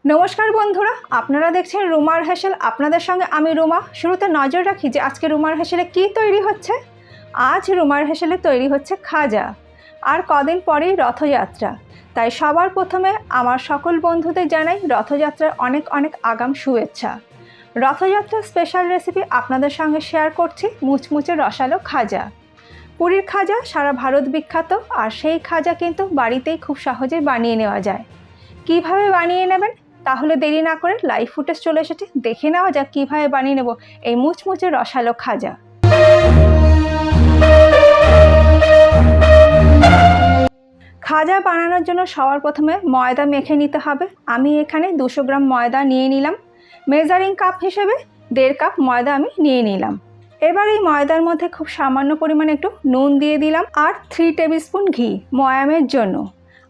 নমস্কার বন্ধুরা, আপনারা দেখছেন রুমারহেনশেল। আপনাদের সঙ্গে আমি রুমা। শুরুতে নজর রাখি যে আজকে রুমারহেনশেলে কী তৈরি হচ্ছে। আজ রুমারহেনশেলে তৈরি হচ্ছে খাজা। আর কদিন পরেই রথযাত্রা, তাই সবার প্রথমে আমার সকল বন্ধুদের জানাই রথযাত্রার অনেক অনেক আগাম শুভেচ্ছা। রথযাত্রার স্পেশাল রেসিপি আপনাদের সঙ্গে শেয়ার করছি মুচমুচে রসালো খাজা। পুরীর খাজা সারা ভারত বিখ্যাত, আর সেই খাজা কিন্তু বাড়িতেই খুব সহজেই বানিয়ে নেওয়া যায়। কিভাবে বানিয়ে নেবেন, তাহলে দেরি না করে লাইভ ফুটেজ চলে এসেছে, দেখে নেওয়া যাক কীভাবে বানিয়ে নেব এই মুচমুচে রসালো খাজা। খাজা বানানোর জন্য সবার প্রথমে ময়দা মেখে নিতে হবে। আমি এখানে 200 গ্রাম ময়দা নিয়ে নিলাম। মেজারিং কাপ হিসেবে 1.5 কাপ ময়দা আমি নিয়ে নিলাম। এবার এই ময়দার মধ্যে খুব সামান্য পরিমাণে একটু নুন দিয়ে দিলাম আর 3 টেবিল স্পুন ঘি ময়ামের জন্য।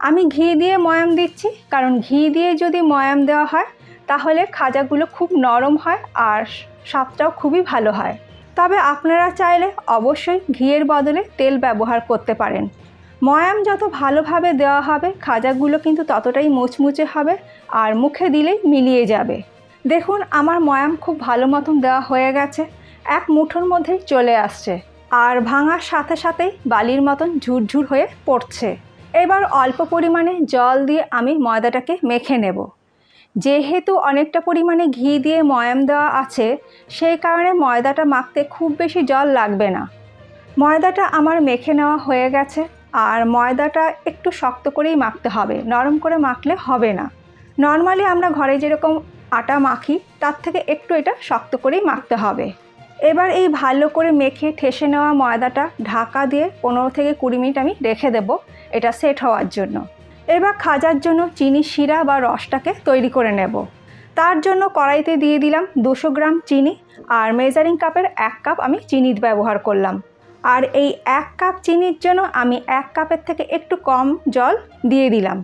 আমি ঘি দিয়ে ময়াম দিচ্ছি, কারণ ঘি দিয়ে যদি ময়াম দেওয়া হয় তাহলে খাজাগুলো খুব নরম হয় আর স্বাদটাও খুবই ভালো হয়। তবে আপনারা চাইলে অবশ্যই ঘিয়ের বদলে তেল ব্যবহার করতে পারেন। ময়াম যত ভালোভাবে দেওয়া হবে খাজাগুলো কিন্তু ততটাই মুচমুচে হবে আর মুখে দিলেই মিলিয়ে যাবে। দেখুন আমার ময়াম খুব ভালো মতন দেওয়া হয়ে গেছে, এক মুঠোর মধ্যেই চলে আসছে আর ভাঙার সাথে সাথেই বালির মতন ঝুরঝুর হয়ে পড়ছে। এবার অল্প পরিমাণে জল দিয়ে আমি ময়দাটাকে মেখে নেব। যেহেতু অনেকটা পরিমাণে ঘি দিয়ে ময়াম দেওয়া আছে, সেই কারণে ময়দাটা মাখতে খুব বেশি জল লাগবে না। ময়দাটা আমার মেখে নেওয়া হয়ে গেছে, আর ময়দাটা একটু শক্ত করেই মাখতে হবে, নরম করে মাখলে হবে না। নর্মালি আমরা ঘরে যেরকম আটা মাখি তার থেকে একটু এটা শক্ত করেই মাখতে হবে। এবার এই ভালো করে মেখে ঠেসে নেওয়া ময়দাটা ঢাকা দিয়ে 15 থেকে 20 মিনিট আমি রেখে দেব এটা সেট হওয়ার জন্য। এবার খাজার জন্য চিনি শিরা বা রসটাকে তৈরি করে নেব। তার জন্য কড়াইতে দিয়ে দিলাম 200 গ্রাম চিনি, আর মেজারিং কাপের 1 কাপ আমি চিনি ব্যবহার করলাম। আর এই 1 কাপ চিনির জন্য আমি 1 কাপের থেকে একটু কম জল দিয়ে দিলাম।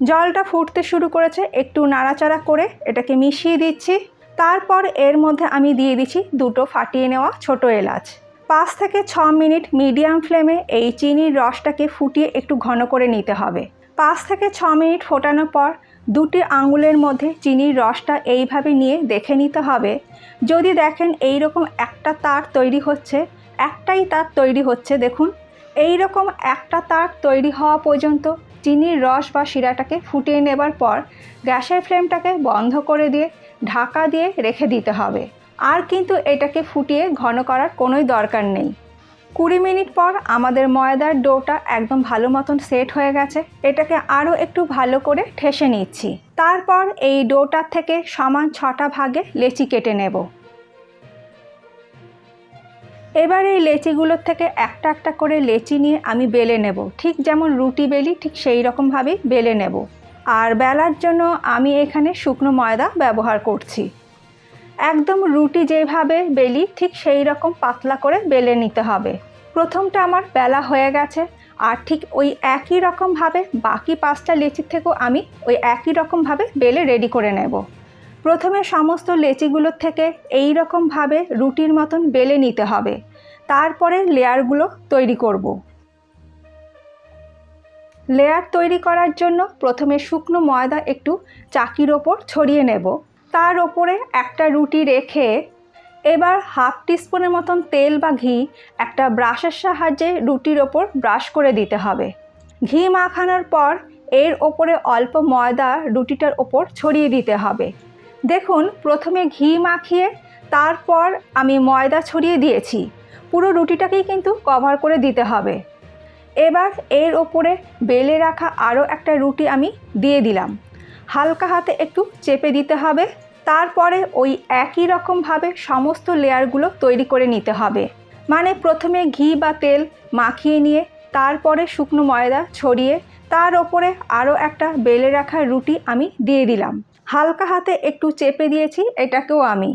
জলটা ফুটতে শুরু করেছে, একটু নাড়াচাড়া করে এটাকে মিশিয়ে দিচ্ছি। তারপর এর মধ্যে আমি দিয়ে দিচ্ছি 2টো ফাটিয়ে নেওয়া ছোটো এলাচ। 5 থেকে 6 মিনিট মিডিয়াম ফ্লেমে এই চিনির রসটাকে ফুটিয়ে একটু ঘন করে নিতে হবে। 5 থেকে 6 মিনিট ফোটানোর পর 2টি আঙুলের মধ্যে চিনির রসটা এইভাবে নিয়ে দেখে নিতে হবে। যদি দেখেন এই রকম একটা তার তৈরি হচ্ছে, একটাই তার তৈরি হচ্ছে, দেখুন এই রকম একটা তার তৈরি হওয়া পর্যন্ত চিনির রস বা শিরাটাকে ফুটিয়ে নেবার পর গ্যাসের ফ্লেমটাকে বন্ধ করে দিয়ে ঢাকা দিয়ে রেখে দিতে হবে। আর কিন্তু এটাকে ফুটিয়ে ঘন করার কোনোই দরকার নেই। 20 মিনিট পর আমাদের ময়দার ডোটা একদম ভালো মতন সেট হয়ে গেছে। এটাকে আরও একটু ভালো করে ঠেসে নিচ্ছি। তারপর এই ডোটার থেকে সমান 6টা ভাগে লেচি কেটে নেব। এবার এই লেচিগুলোর থেকে একটা একটা করে লেচি নিয়ে আমি বেলে নেব, ঠিক যেমন রুটি বেলি ঠিক সেই রকমভাবেই বেলে নেব। আর বেলার জন্য আমি এখানে শুকনো ময়দা ব্যবহার করছি। একদম রুটি যেভাবে বেলি ঠিক সেই রকম পাতলা করে বেলে নিতে হবে। প্রথমটা আমার বেলা হয়ে গেছে, আর ঠিক ওই একই রকমভাবে বাকি 5টা লেচির থেকেও আমি ওই একই রকমভাবে বেলে রেডি করে নেব। প্রথমে সমস্ত লেচিগুলোর থেকে এই রকমভাবে রুটির মতন বেলে নিতে হবে, তারপরে লেয়ারগুলো তৈরি করব। লেয়ার তৈরি করার জন্য প্রথমে শুকনো ময়দা একটু চাকির ওপর ছড়িয়ে নেব। তার ওপরে একটা রুটি রেখে এবার 1/2 টিস্পুনের মতন তেল বা ঘি একটা ব্রাশের সাহায্যে রুটির ওপর ব্রাশ করে দিতে হবে। ঘি মাখানোর পর এর ওপরে অল্প ময়দা রুটিটার ওপর ছড়িয়ে দিতে হবে। দেখুন প্রথমে ঘি মাখিয়ে তারপর আমি ময়দা ছড়িয়ে দিয়েছি, পুরো রুটিটাকেই কিন্তু কভার করে দিতে হবে। এবার এর ওপরে বেলে রাখা আরও একটা রুটি আমি দিয়ে দিলাম। হালকা হাতে একটু চেপে দিতে হবে। তারপরে ওই একই রকমভাবে সমস্ত লেয়ারগুলো তৈরি করে নিতে হবে। মানে প্রথমে ঘি বা তেল মাখিয়ে নিয়ে তারপরে শুকনো ময়দা ছড়িয়ে তার ওপরে আরও একটা বেলে রাখা রুটি আমি দিয়ে দিলাম। হালকা হাতে একটু চেপে দিয়েছি এটাকেও আমি।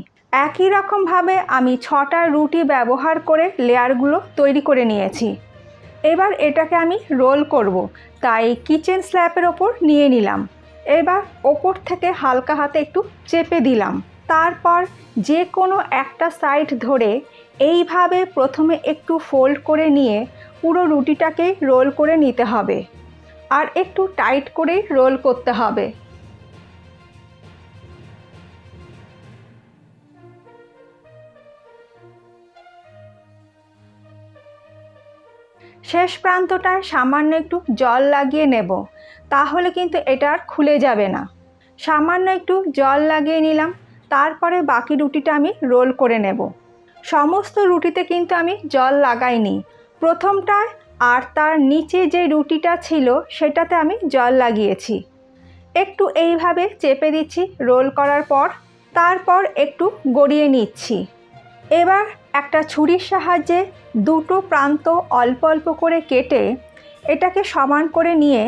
একই রকমভাবে আমি 6টা রুটি ব্যবহার করে লেয়ারগুলো তৈরি করে নিয়েছি। এবার এটাকে আমি রোল করব, তাই কিচেন স্ল্যাপের ওপর নিয়ে নিলাম। এবার ওপর থেকে হালকা হাতে একটু চেপে দিলাম। তারপর যে কোনো একটা সাইড ধরে এইভাবে প্রথমে একটু ফোল্ড করে নিয়ে পুরো রুটিটাকে রোল করে নিতে হবে, আর একটু টাইট করেই রোল করতে হবে। শেষ প্রান্তটায় সামান্য একটু জল লাগিয়ে নেব, তাহলে কিন্তু এটা আর খুলে যাবে না। সামান্য একটু জল লাগিয়ে নিলাম, তারপরে বাকি রুটিটা আমি রোল করে নেব। সমস্ত রুটিতে কিন্তু আমি জল লাগাইনি, প্রথমটায় আর তার নিচে যে রুটিটা ছিল সেটাতে আমি জল লাগিয়েছি। একটু এইভাবে চেপে দিচ্ছি রোল করার পর, তারপর একটু গড়িয়ে নিচ্ছি। এবার একটা ছুরির সাহায্যে দুটো প্রান্ত অল্প অল্প করে কেটে এটাকে সমান করে নিয়ে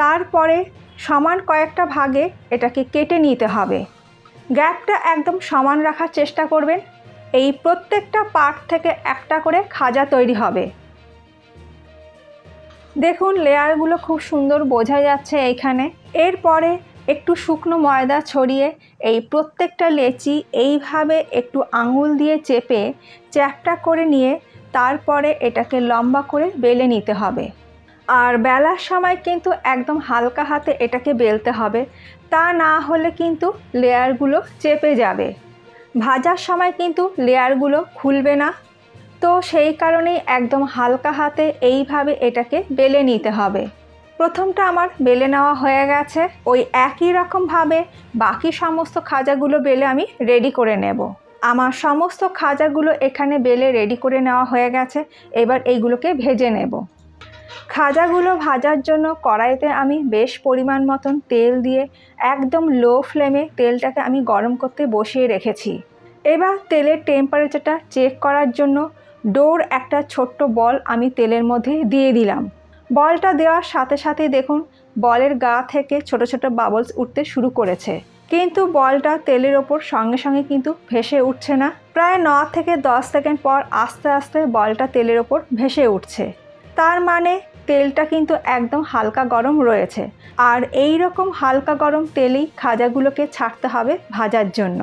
তারপরে সমান কয়েকটা ভাগে এটাকে কেটে নিতে হবে। গ্যাপটা একদম সমান রাখার চেষ্টা করবেন। এই প্রত্যেকটা পার্ট থেকে একটা করে খাজা তৈরি হবে। দেখুন লেয়ারগুলো খুব সুন্দর বোঝা যাচ্ছে এইখানে। এরপরে একটু শুকনো ময়দা ছড়িয়ে এই প্রত্যেকটা লেচি এইভাবে একটু আঙুল দিয়ে চেপে চ্যাপটা করে নিয়ে তারপরে এটাকে লম্বা করে বেলে নিতে হবে। আর বেলার সময় কিন্তু একদম হালকা হাতে এটাকে বেলতে হবে, তা না হলে কিন্তু লেয়ারগুলো চেপে যাবে। ভাজার সময় কিন্তু লেয়ারগুলো খুলবে না, তো সেই কারণেই একদম হালকা হাতে এইভাবে এটাকে বেলে নিতে হবে। প্রথমটা আমার বেলে নেওয়া হয়ে গেছে। ওই একই রকমভাবে বাকি সমস্ত খাজাগুলো বেলে আমি রেডি করে নেব। আমার সমস্ত খাজাগুলো এখানে বেলে রেডি করে নেওয়া হয়ে গেছে। এবার এইগুলোকে ভেজে নেব। খাজাগুলো ভাজার জন্য কড়াইতে আমি বেশ পরিমাণ মতন তেল দিয়ে একদম লো ফ্লেমে তেলটাকে আমি গরম করতে বসিয়ে রেখেছি। এবার তেলের টেম্পারেচারটা চেক করার জন্য ডোর একটা ছোট্ট বল আমি তেলের মধ্যে দিয়ে দিলাম। বলটা দেওয়ার সাথে সাথে দেখুন বলের গা থেকে ছোট ছোট বাবলস উঠতে শুরু করেছে, কিন্তু বলটা তেলের ওপর সঙ্গে সঙ্গে কিন্তু ভেসে উঠছে না। প্রায় 9 থেকে 10 সেকেন্ড পর আস্তে আস্তে বলটা তেলের ওপর ভেসে উঠছে, তার মানে তেলটা কিন্তু একদম হালকা গরম রয়েছে। আর এই রকম হালকা গরম তেলেই খাজাগুলোকে ছাড়তে হবে ভাজার জন্য।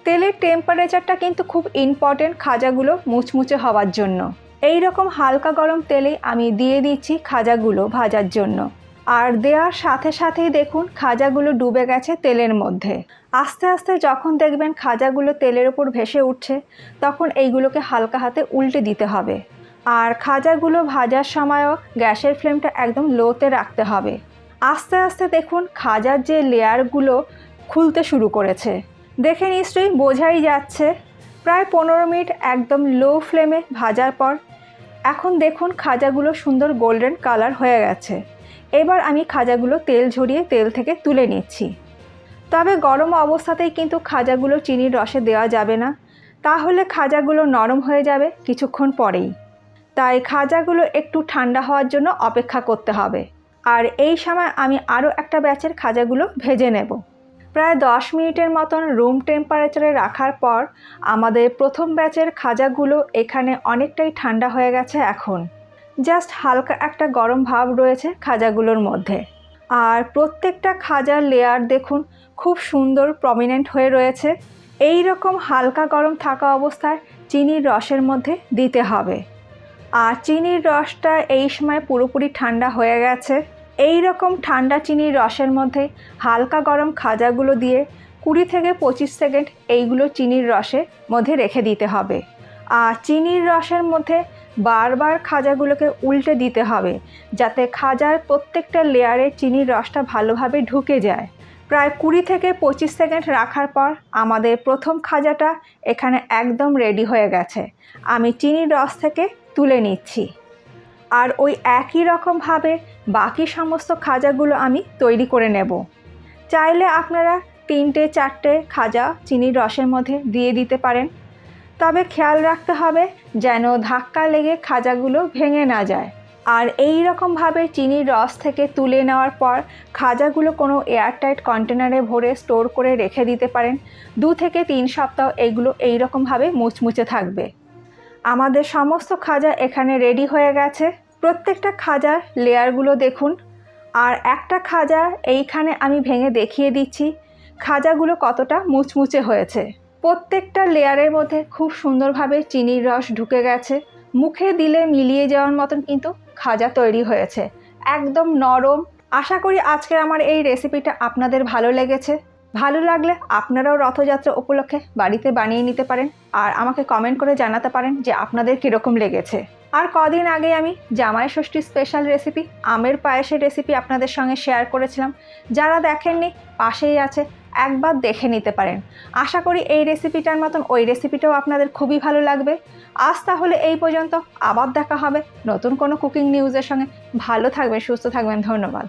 তেলের টেম্পারেচারটা কিন্তু খুব ইম্পর্টেন্ট খাজাগুলো মুচমুচে হওয়ার জন্য। এই রকম হালকা গরম তেলে আমি দিয়ে দিচ্ছি খাজাগুলো ভাজার জন্য। আর দেওয়ার সাথে সাথেই দেখুন খাজাগুলো ডুবে গেছে তেলের মধ্যে। আস্তে আস্তে যখন দেখবেন খাজাগুলো তেলের ওপর ভেসে উঠছে, তখন এইগুলোকে হালকা হাতে উল্টে দিতে হবে। আর খাজাগুলো ভাজার সময়ও গ্যাসের ফ্লেমটা একদম লোতে রাখতে হবে। আস্তে আস্তে দেখুন খাজার যে লেয়ারগুলো খুলতে শুরু করেছে, দেখে নিশ্চয়ই বোঝাই যাচ্ছে। প্রায় 15 মিনিট একদম লো ফ্লেমে ভাজার পর এখন দেখুন খাজাগুলো সুন্দর গোল্ডেন কালার হয়ে গেছে। এবার আমি খাজাগুলো তেল ঝরিয়ে তেল থেকে তুলে নিচ্ছি। তবে গরম অবস্থাতেই কিন্তু খাজাগুলো চিনির রসে দেওয়া যাবে না, তাহলে খাজাগুলো নরম হয়ে যাবে কিছুক্ষণ পরেই। তাই খাজাগুলো একটু ঠান্ডা হওয়ার জন্য অপেক্ষা করতে হবে। আর এই সময় আমি আরও একটা ব্যাচের খাজাগুলো ভেজে নেব। প্রায় 10 মিনিটের মতন রুম টেম্পারেচারে রাখার পর আমাদের প্রথম ব্যাচের খাজাগুলো এখানে অনেকটাই ঠান্ডা হয়ে গেছে। এখন জাস্ট হালকা একটা গরম ভাব রয়েছে খাজাগুলোর মধ্যে। আর প্রত্যেকটা খাজার লেয়ার দেখুন খুব সুন্দর প্রমিনেন্ট হয়ে রয়েছে। এই রকম হালকা গরম থাকা অবস্থায় চিনির রসের মধ্যে দিতে হবে। আর চিনির রসটা এই সময় পুরোপুরি ঠান্ডা হয়ে গেছে। এই রকম ঠান্ডা চিনির রসের মধ্যে হালকা গরম খাজাগুলো দিয়ে 20 থেকে 25 সেকেন্ড এইগুলো চিনির রসের মধ্যে রেখে দিতে হবে। আর চিনির রসের মধ্যে বারবার খাজাগুলোকে উল্টে দিতে হবে, যাতে খাজার প্রত্যেকটা লেয়ারে চিনির রসটা ভালোভাবে ঢুকে যায়। প্রায় 20 থেকে 25 সেকেন্ড রাখার পর আমাদের প্রথম খাজাটা এখানে একদম রেডি হয়ে গেছে। আমি চিনির রস থেকে তুলে নিচ্ছি। আর ওই একই রকমভাবে বাকি সমস্ত খাজাগুলো আমি তৈরি করে নেব। চাইলে আপনারা 3-4টে খাজা চিনির রসের মধ্যে দিয়ে দিতে পারেন, তবে খেয়াল রাখতে হবে যেন ধাক্কা লেগে খাজাগুলো ভেঙে না যায়। আর এই রকমভাবে চিনির রস থেকে তুলে নেওয়ার পর খাজাগুলো কোনো এয়ারটাইট কন্টেনারে ভরে স্টোর করে রেখে দিতে পারেন। 2 থেকে 3 সপ্তাহ এগুলো এই রকমভাবে মুচমুচে থাকবে। আমাদের সমস্ত খাজা এখানে রেডি হয়ে গেছে। প্রত্যেকটা খাজার লেয়ারগুলো দেখুন। আর একটা খাজা এইখানে আমি ভেঙে দেখিয়ে দিচ্ছি খাজাগুলো কতটা মুচমুচে হয়েছে। প্রত্যেকটা লেয়ারের মধ্যে খুব সুন্দরভাবে চিনির রস ঢুকে গেছে। মুখে দিলে মিলিয়ে যাওয়ার মতন কিন্তু খাজা তৈরি হয়েছে, একদম নরম। আশা করি আজকের আমার এই রেসিপিটা আপনাদের ভালো লেগেছে। ভালো লাগলে আপনারাও রথযাত্রা উপলক্ষে বাড়িতে বানিয়ে নিতে পারেন আর আমাকে কমেন্ট করে জানাতে পারেন যে আপনাদের কীরকম লেগেছে। আর কদিন আগে আমি জামাই ষষ্ঠী স্পেশাল রেসিপি আমের পায়েসের রেসিপি আপনাদের সঙ্গে শেয়ার করেছিলাম। যারা দেখেননি পাশেই আছে, একবার দেখে নিতে পারেন। আশা করি এই রেসিপিটার মতন ওই রেসিপিটাও আপনাদের খুবই ভালো লাগবে। আজ তাহলে এই পর্যন্ত, আবার দেখা হবে নতুন কোনো কুকিং নিউজের সঙ্গে। ভালো থাকবেন, সুস্থ থাকবেন, ধন্যবাদ।